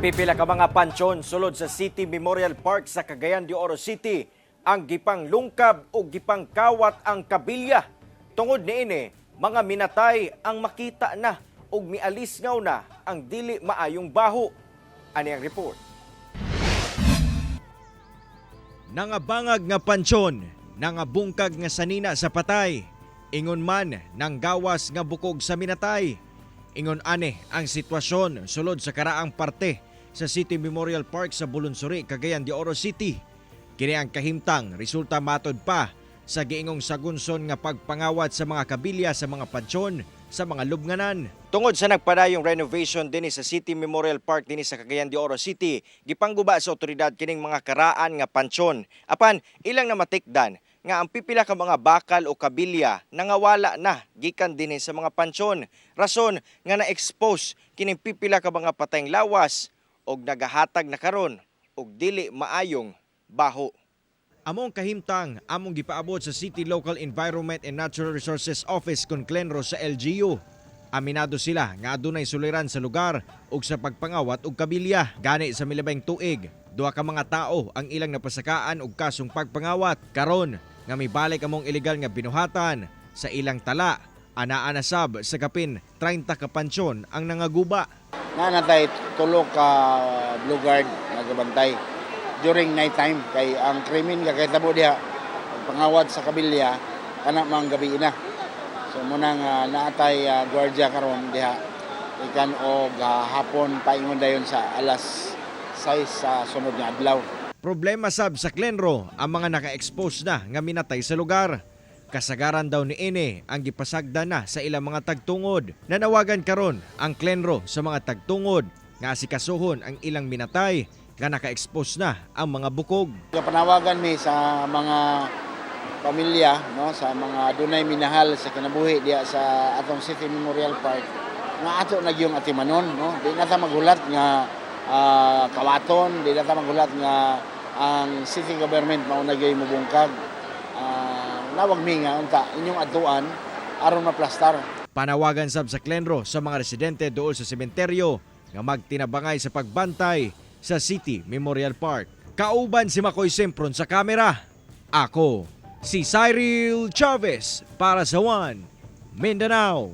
Pipila ka mga pansyon sulod sa City Memorial Park sa Cagayan de Oro City ang gipang lungkab o gipang kawat ang kabilya. Tungod niini, mga minatay ang makita na ug mialisngaw na ang dili maayong baho. Ani ang report. Nangabangag nga pansyon, nangabungkag nga sanina sa patay, ingon man nang gawas nga bukog sa minatay. Ingon ane ang sitwasyon sulod sa karaang parte sa City Memorial Park sa Bulunsuri, Cagayan de Oro City. Kini ang kahimtang resulta matod pa sa giingong sagunson nga pagpangawat sa mga kabilya sa mga pansyon sa mga lubnganan. Tungod sa nagpadayong renovation dinhi sa City Memorial Park dinhi sa Cagayan de Oro City, gipangguba sa otoridad kining mga karaan nga pansyon. Apan ilang na matikdan nga ang pipila ka mga bakal o kabilya nangawala na gikan dinhi sa mga pansyon. Rason nga na-expose kining pipila ka mga patayng lawas og nagahatag na karon og dili maayong baho. Among kahimtang among gipaabot sa City Local Environment and Natural Resources Office kon CLENRO sa LGU. Aminado sila nga adunay suliran sa lugar ug sa pagpangawat og kabilya. Gani sa milabing tuig, duha ka mga tao ang ilang napasakaan og kasong pagpangawat. Karon nga mibalik among ilegal nga binuhatan sa ilang tala, anaa na sab sa kapin 30 ka pansyon ang nangaguba. Nanatay tulo ka blue guard nagabantay during night time kay ang krimen kay tabo diha pangawat sa kabilya kana mang gabi na. So muna nga naatay gwardiya karon diha ikan og hapon paingon dayon sa alas 6 sa sunod nga adlaw. Problema sab sa CLENRO ang mga naka-expose na nga minatay sa lugar. Kasagaran daw ni ini ang gipasagda na sa ilang mga tagtungod. Nanawagan karon ang CLENRO sa mga tagtungod nga asikasuhon ang ilang minatay nga naka-expose na ang mga bukog. Panawagan mi sa mga pamilya, no, sa mga dunay minahal sa kinabuhi diya sa atong City Memorial Park nga ato nagyong atimanon, no. Di na ta magulat nga kawaton, di na ta magulat nga ang city government mao nagyoy mubungkag. Nawag mi nga unta inyong atuan aron maplastar. Panawagan sab sa CLENRO sa mga residente dool sa sementeryo nga magtinabangay sa pagbantay sa City Memorial Park. Kauban si Makoy Sempron sa kamera. Ako si Cyril Chavez para sa One Mindanao.